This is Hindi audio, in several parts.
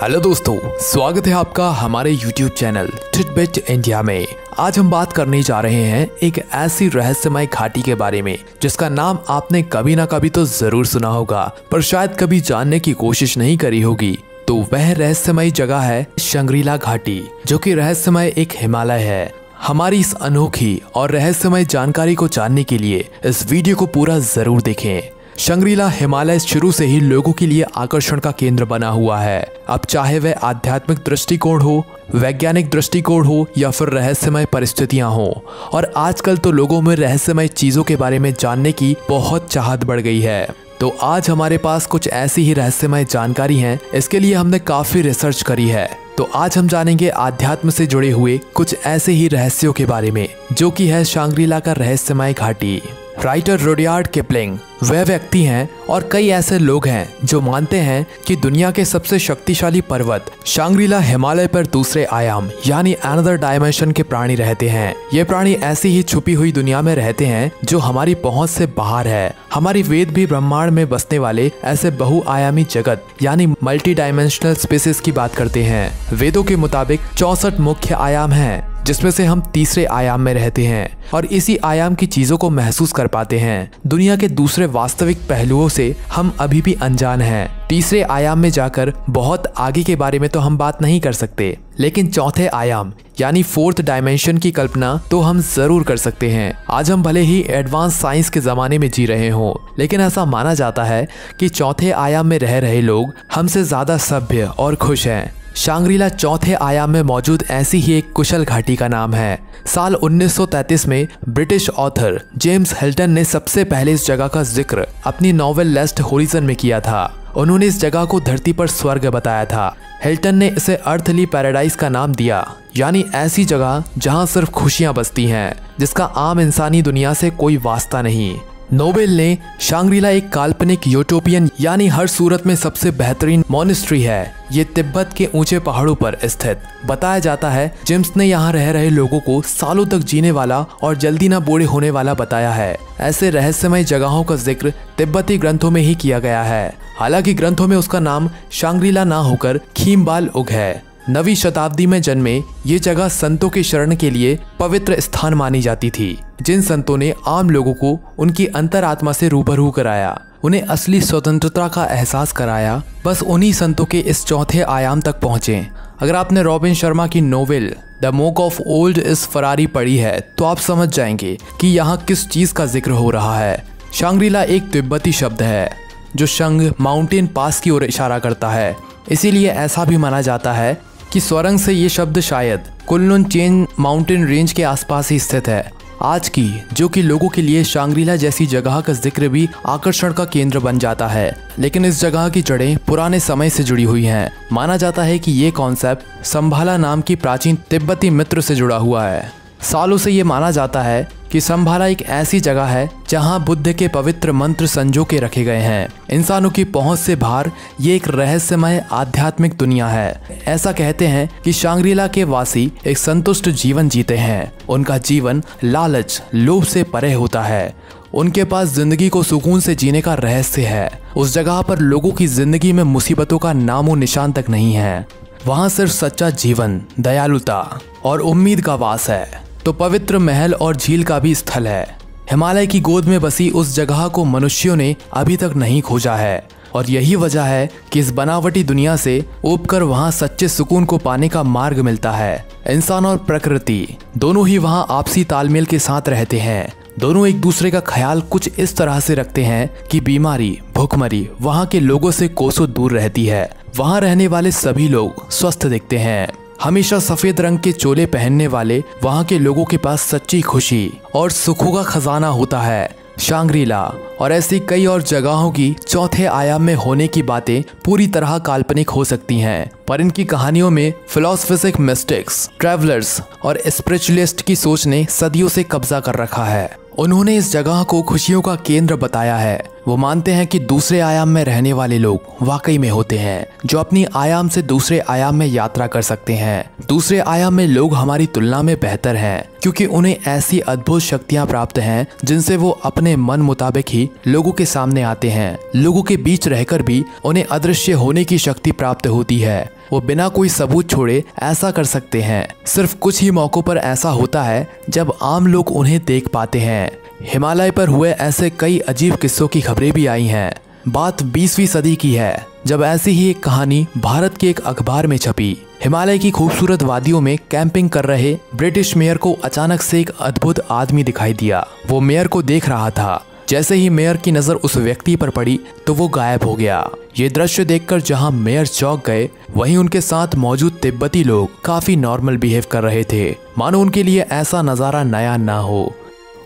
हेलो दोस्तों, स्वागत है आपका हमारे YouTube चैनल टिटबिट इंडिया में। आज हम बात करने जा रहे हैं एक ऐसी रहस्यमय घाटी के बारे में जिसका नाम आपने कभी ना कभी तो जरूर सुना होगा, पर शायद कभी जानने की कोशिश नहीं करी होगी। तो वह रहस्यमय जगह है शंग्रीला घाटी, जो कि रहस्यमय एक हिमालय है। हमारी इस अनोखी और रहस्यमय जानकारी को जानने के लिए इस वीडियो को पूरा जरूर देखें। शंग्रीला हिमालय शुरू से ही लोगों के लिए आकर्षण का केंद्र बना हुआ है। अब चाहे वह आध्यात्मिक दृष्टिकोण हो, वैज्ञानिक दृष्टिकोण हो या फिर रहस्यमय परिस्थितियां हो, और आजकल तो लोगों में रहस्यमय चीजों के बारे में जानने की बहुत चाहत बढ़ गई है। तो आज हमारे पास कुछ ऐसी ही रहस्यमय जानकारी है। इसके लिए हमने काफी रिसर्च करी है। तो आज हम जानेंगे आध्यात्म से जुड़े हुए कुछ ऐसे ही रहस्यों के बारे में, जो कि है शंग्रीला का रहस्यमय घाटी। राइटर रुडयार्ड किपलिंग वह व्यक्ति हैं और कई ऐसे लोग हैं जो मानते हैं कि दुनिया के सबसे शक्तिशाली पर्वत शंग्रीला हिमालय पर दूसरे आयाम यानी अनदर डायमेंशन के प्राणी रहते हैं। ये प्राणी ऐसी ही छुपी हुई दुनिया में रहते हैं जो हमारी पहुंच से बाहर है। हमारी वेद भी ब्रह्मांड में बसने वाले ऐसे बहुआयामी जगत यानी मल्टी डायमेंशनल स्पेसेस की बात करते हैं। वेदों के मुताबिक 64 मुख्य आयाम हैं, जिसमें से हम तीसरे आयाम में रहते हैं और इसी आयाम की चीजों को महसूस कर पाते हैं। दुनिया के दूसरे वास्तविक पहलुओं से हम अभी भी अनजान हैं। तीसरे आयाम में जाकर बहुत आगे के बारे में तो हम बात नहीं कर सकते, लेकिन चौथे आयाम यानी फोर्थ डायमेंशन की कल्पना तो हम जरूर कर सकते हैं। आज हम भले ही एडवांस साइंस के जमाने में जी रहे हों, लेकिन ऐसा माना जाता है कि चौथे आयाम में रह रहे लोग हमसे ज्यादा सभ्य और खुश हैं। शंग्रीला चौथे आयाम में मौजूद ऐसी ही एक कुशल घाटी का नाम है। साल 1933 में ब्रिटिश ऑथर जेम्स हिल्टन ने सबसे पहले इस जगह का जिक्र अपनी नॉवेल लेस्ट होरिजन में किया था। उन्होंने इस जगह को धरती पर स्वर्ग बताया था। हिल्टन ने इसे अर्थली पैराडाइज का नाम दिया, यानी ऐसी जगह जहां सिर्फ खुशियां बसती हैं, जिसका आम इंसानी दुनिया से कोई वास्ता नहीं। नोबेल ने शंग्रीला एक काल्पनिक यूटोपियन यानी हर सूरत में सबसे बेहतरीन मॉनेस्ट्री है। ये तिब्बत के ऊंचे पहाड़ों पर स्थित बताया जाता है। जेम्स ने यहाँ रह रहे लोगों को सालों तक जीने वाला और जल्दी ना बूढ़े होने वाला बताया है। ऐसे रहस्यमय जगहों का जिक्र तिब्बती ग्रंथों में ही किया गया है। हालांकि ग्रंथों में उसका नाम शंग्रीला ना होकर खीमबाल उग है। 9वीं शताब्दी में जन्मे ये जगह संतों की शरण के लिए पवित्र स्थान मानी जाती थी, जिन संतों ने आम लोगों को उनकी अंतरात्मा से रूबरू कराया, उन्हें असली स्वतंत्रता का एहसास कराया। बस उन्हीं संतों के इस चौथे आयाम तक पहुंचे। अगर आपने रॉबिन शर्मा की novel the monk of old his Ferrari पढ़ी है तो आप समझ जाएंगे कि यहाँ किस चीज का जिक्र हो रहा है। शंग्रीला एक तिब्बती शब्द है जो शंग माउंटेन पास की ओर इशारा करता है। इसीलिए ऐसा भी माना जाता है कि स्वरंग से ये शब्द शायद कुनलुन चेन माउंटेन रेंज के आसपास ही स्थित है आज की, जो कि लोगों के लिए शंग्रीला जैसी जगह का जिक्र भी आकर्षण का केंद्र बन जाता है। लेकिन इस जगह की जड़ें पुराने समय से जुड़ी हुई हैं। माना जाता है कि ये कॉन्सेप्ट संभाला नाम की प्राचीन तिब्बती मित्र से जुड़ा हुआ है। सालों से ये माना जाता है कि संभाला एक ऐसी जगह है जहां बुद्ध के पवित्र मंत्र संजो के रखे गए हैं। इंसानों की पहुंच से बाहर ये एक रहस्यमय आध्यात्मिक दुनिया है। ऐसा कहते हैं कि शंग्रीला के वासी एक संतुष्ट जीवन जीते हैं। उनका जीवन लालच, लोभ से परे होता है। उनके पास जिंदगी को सुकून से जीने का रहस्य है। उस जगह पर लोगों की जिंदगी में मुसीबतों का नामो निशान तक नहीं है। वहाँ सिर्फ सच्चा जीवन, दयालुता और उम्मीद का वास है। तो पवित्र महल और झील का भी स्थल है। हिमालय की गोद में बसी उस जगह को मनुष्यों ने अभी तक नहीं खोजा है, और यही वजह है कि इस बनावटी दुनिया से ऊबकर वहाँ सच्चे सुकून को पाने का मार्ग मिलता है। इंसान और प्रकृति दोनों ही वहाँ आपसी तालमेल के साथ रहते हैं। दोनों एक दूसरे का ख्याल कुछ इस तरह से रखते हैं कि बीमारी, भूखमरी वहाँ के लोगों से कोसों दूर रहती है। वहाँ रहने वाले सभी लोग स्वस्थ दिखते हैं। हमेशा सफेद रंग के चोले पहनने वाले वहाँ के लोगों के पास सच्ची खुशी और सुखों का खजाना होता है। शंग्रीला और ऐसी कई और जगहों की चौथे आयाम में होने की बातें पूरी तरह काल्पनिक हो सकती हैं, पर इनकी कहानियों में फिलोसफिक मिस्टिक्स, ट्रैवलर्स और स्पिरिचुअलिस्ट की सोच ने सदियों से कब्जा कर रखा है। उन्होंने इस जगह को खुशियों का केंद्र बताया है। वो मानते हैं कि दूसरे आयाम में रहने वाले लोग वाकई में होते हैं जो अपनी आयाम से दूसरे आयाम में यात्रा कर सकते हैं। दूसरे आयाम में लोग हमारी तुलना में बेहतर हैं क्योंकि उन्हें ऐसी अद्भुत शक्तियां प्राप्त हैं जिनसे वो अपने मन मुताबिक ही लोगों के सामने आते हैं। लोगों के बीच रहकर भी उन्हें अदृश्य होने की शक्ति प्राप्त होती है। वो बिना कोई सबूत छोड़े ऐसा कर सकते हैं। सिर्फ कुछ ही मौकों पर ऐसा होता है जब आम लोग उन्हें देख पाते हैं। हिमालय पर हुए ऐसे कई अजीब किस्सों की खबरें भी आई हैं। बात 20वीं सदी की है जब ऐसी ही एक कहानी भारत के एक अखबार में छपी। हिमालय की खूबसूरत वादियों में कैंपिंग कर रहे ब्रिटिश मेयर को अचानक से एक अद्भुत आदमी दिखाई दिया। वो मेयर को देख रहा था। जैसे ही मेयर की नजर उस व्यक्ति पर पड़ी तो वो गायब हो गया। ये दृश्य देखकर जहां मेयर चौंक गए, वहीं उनके साथ मौजूद तिब्बती लोग काफी नॉर्मल बिहेव कर रहे थे, मानो उनके लिए ऐसा नजारा नया ना हो।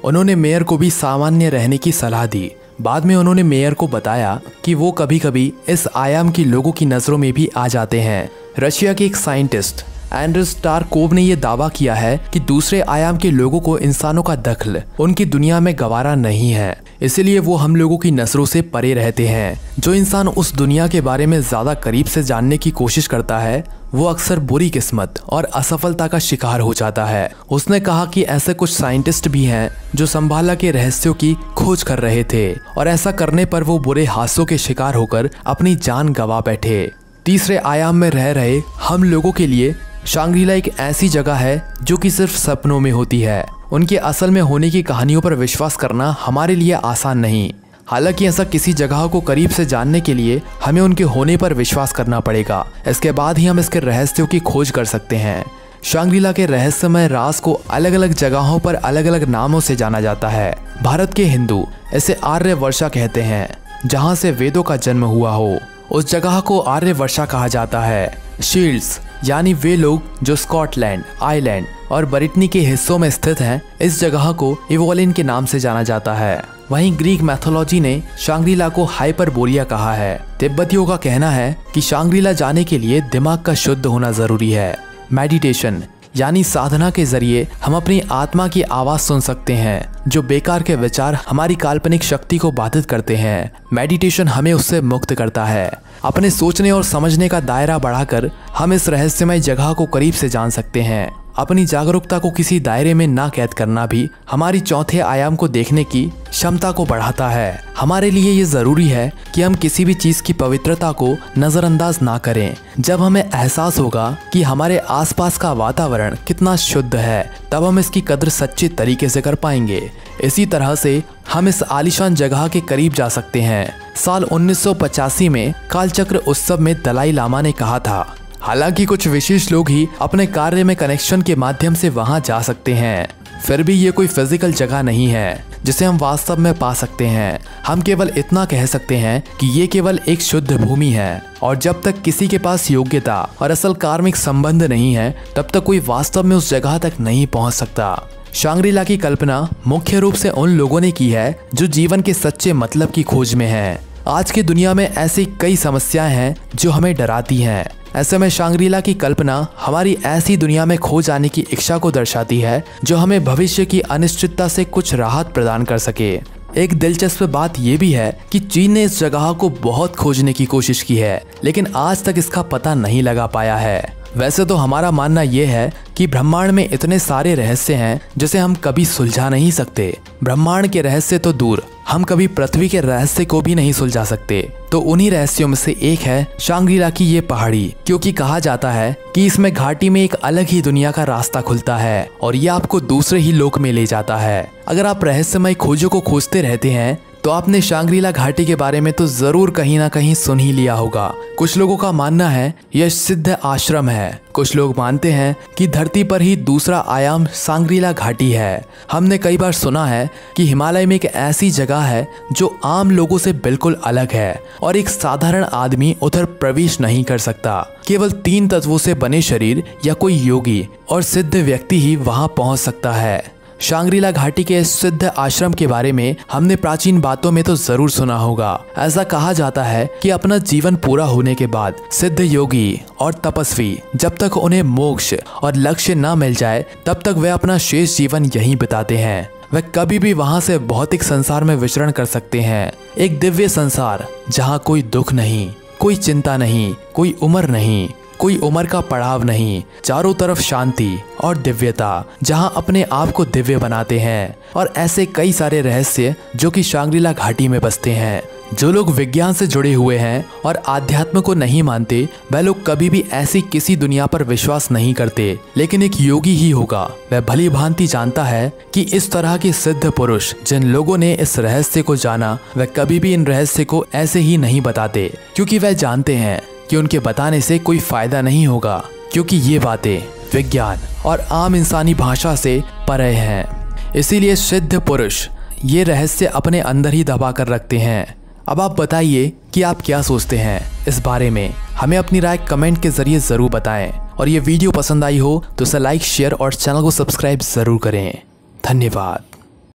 उन्होंने मेयर को भी सामान्य रहने की सलाह दी। बाद में उन्होंने मेयर को बताया कि वो कभी कभी इस आयाम की लोगों की नजरों में भी आ जाते हैं। रशिया के एक साइंटिस्ट एंड्रस टारकोव ने यह दावा किया है कि दूसरे आयाम के लोगों को इंसानों का दखल उनकी दुनिया में गवारा नहीं है, इसलिए वो हम लोगों की नजरों से परे रहते हैं। जो इंसान उस दुनिया के बारे में ज्यादा करीब से जानने की कोशिश करता है वो अक्सर बुरी किस्मत और असफलता का शिकार हो जाता है। उसने कहा कि ऐसे कुछ साइंटिस्ट भी हैं जो संभाला के रहस्यों की खोज कर रहे थे और ऐसा करने पर वो बुरे हादसों के शिकार होकर अपनी जान गंवा बैठे। तीसरे आयाम में रह रहे हम लोगों के लिए शांग्रीला एक ऐसी जगह है जो कि सिर्फ सपनों में होती है। उनके असल में होने की कहानियों पर विश्वास करना हमारे लिए आसान नहीं। हालांकि ऐसा किसी जगह को करीब से जानने के लिए हमें उनके होने पर विश्वास करना पड़ेगा। इसके बाद ही हम इसके रहस्यों की खोज कर सकते हैं। शांग्रीला के रहस्यमय राज को अलग अलग जगहों पर अलग अलग नामों से जाना जाता है। भारत के हिंदू इसे आर्य वर्षा कहते हैं, जहाँ से वेदों का जन्म हुआ हो। उस जगह को आर्य वर्षा कहा जाता है। शील्ड्स यानी वे लोग जो स्कॉटलैंड, आयरलैंड और ब्रिटेन के हिस्सों में स्थित हैं, इस जगह को इवोलिन के नाम से जाना जाता है। वहीं ग्रीक मैथोलॉजी ने शांग्रीला को हाइपरबोरिया कहा है। तिब्बतियों का कहना है कि शांग्रीला जाने के लिए दिमाग का शुद्ध होना जरूरी है। मेडिटेशन यानी साधना के जरिए हम अपनी आत्मा की आवाज सुन सकते हैं, जो बेकार के विचार हमारी काल्पनिक शक्ति को बाधित करते हैं। मेडिटेशन हमें उससे मुक्त करता है। अपने सोचने और समझने का दायरा बढ़ाकर हम इस रहस्यमय जगह को करीब से जान सकते हैं। अपनी जागरूकता को किसी दायरे में ना कैद करना भी हमारी चौथे आयाम को देखने की क्षमता को बढ़ाता है। हमारे लिए ये जरूरी है कि हम किसी भी चीज की पवित्रता को नजरअंदाज ना करें। जब हमें एहसास होगा कि हमारे आसपास का वातावरण कितना शुद्ध है, तब हम इसकी कद्र सच्चे तरीके से कर पाएंगे। इसी तरह से हम इस आलीशान जगह के करीब जा सकते हैं। साल 1985 में कालचक्र उत्सव में दलाई लामा ने कहा था, हालांकि कुछ विशेष लोग ही अपने कार्य में कनेक्शन के माध्यम से वहां जा सकते हैं, फिर भी ये कोई फिजिकल जगह नहीं है जिसे हम वास्तव में पा सकते हैं। हम केवल इतना कह सकते हैं कि ये केवल एक शुद्ध भूमि है, और जब तक किसी के पास योग्यता और असल कार्मिक संबंध नहीं है, तब तक कोई वास्तव में उस जगह तक नहीं पहुंच सकता। शांग्रीला की कल्पना मुख्य रूप से उन लोगों ने की है जो जीवन के सच्चे मतलब की खोज में हैं। आज की दुनिया में ऐसी कई समस्याएं हैं जो हमें डराती हैं। ऐसे में शांग्रीला की कल्पना हमारी ऐसी दुनिया में खो जाने की इच्छा को दर्शाती है जो हमें भविष्य की अनिश्चितता से कुछ राहत प्रदान कर सके। एक दिलचस्प बात यह भी है कि चीन ने इस जगह को बहुत खोजने की कोशिश की है, लेकिन आज तक इसका पता नहीं लगा पाया है। वैसे तो हमारा मानना यह है कि ब्रह्मांड में इतने सारे रहस्य हैं जिसे हम कभी सुलझा नहीं सकते। ब्रह्मांड के रहस्य तो दूर, हम कभी पृथ्वी के रहस्य को भी नहीं सुलझा सकते। तो उन्हीं रहस्यों में से एक है शांग्रीला की ये पहाड़ी, क्योंकि कहा जाता है कि इसमें घाटी में एक अलग ही दुनिया का रास्ता खुलता है और ये आपको दूसरे ही लोक में ले जाता है। अगर आप रहस्यमय खोजों को खोजते रहते हैं तो आपने शांग्रीला घाटी के बारे में तो जरूर कहीं ना कहीं सुन ही लिया होगा। कुछ लोगों का मानना है यह सिद्ध आश्रम है। कुछ लोग मानते हैं कि धरती पर ही दूसरा आयाम शांग्रीला घाटी है। हमने कई बार सुना है कि हिमालय में एक ऐसी जगह है जो आम लोगों से बिल्कुल अलग है और एक साधारण आदमी उधर प्रवेश नहीं कर सकता। केवल 3 तत्वों से बने शरीर या कोई योगी और सिद्ध व्यक्ति ही वहां पहुंच सकता है। शांग्रीला घाटी के सिद्ध आश्रम के बारे में हमने प्राचीन बातों में तो जरूर सुना होगा। ऐसा कहा जाता है कि अपना जीवन पूरा होने के बाद सिद्ध योगी और तपस्वी जब तक उन्हें मोक्ष और लक्ष्य न मिल जाए तब तक वे अपना शेष जीवन यहीं बिताते हैं। वे कभी भी वहां से भौतिक संसार में विचरण कर सकते हैं। एक दिव्य संसार जहाँ कोई दुख नहीं, कोई चिंता नहीं, कोई उम्र नहीं, कोई उम्र का पड़ाव नहीं, चारों तरफ शांति और दिव्यता, जहां अपने आप को दिव्य बनाते हैं। और ऐसे कई सारे रहस्य जो कि शांग्रीला घाटी में बसते हैं। जो लोग विज्ञान से जुड़े हुए हैं और आध्यात्म को नहीं मानते, वह लोग कभी भी ऐसी किसी दुनिया पर विश्वास नहीं करते। लेकिन एक योगी ही होगा, वह भली भांति जानता है कि इस तरह के सिद्ध पुरुष जिन लोगों ने इस रहस्य को जाना, वह कभी भी इन रहस्य को ऐसे ही नहीं बताते, क्योंकि वह जानते हैं कि उनके बताने से कोई फायदा नहीं होगा, क्योंकि ये बातें विज्ञान और आम इंसानी भाषा से परे हैं। इसीलिए सिद्ध पुरुष ये रहस्य अपने अंदर ही दबा कर रखते हैं। अब आप बताइए कि आप क्या सोचते हैं इस बारे में। हमें अपनी राय कमेंट के जरिए ज़रूर बताएं, और ये वीडियो पसंद आई हो तो इसे लाइक, शेयर और चैनल को सब्सक्राइब ज़रूर करें। धन्यवाद।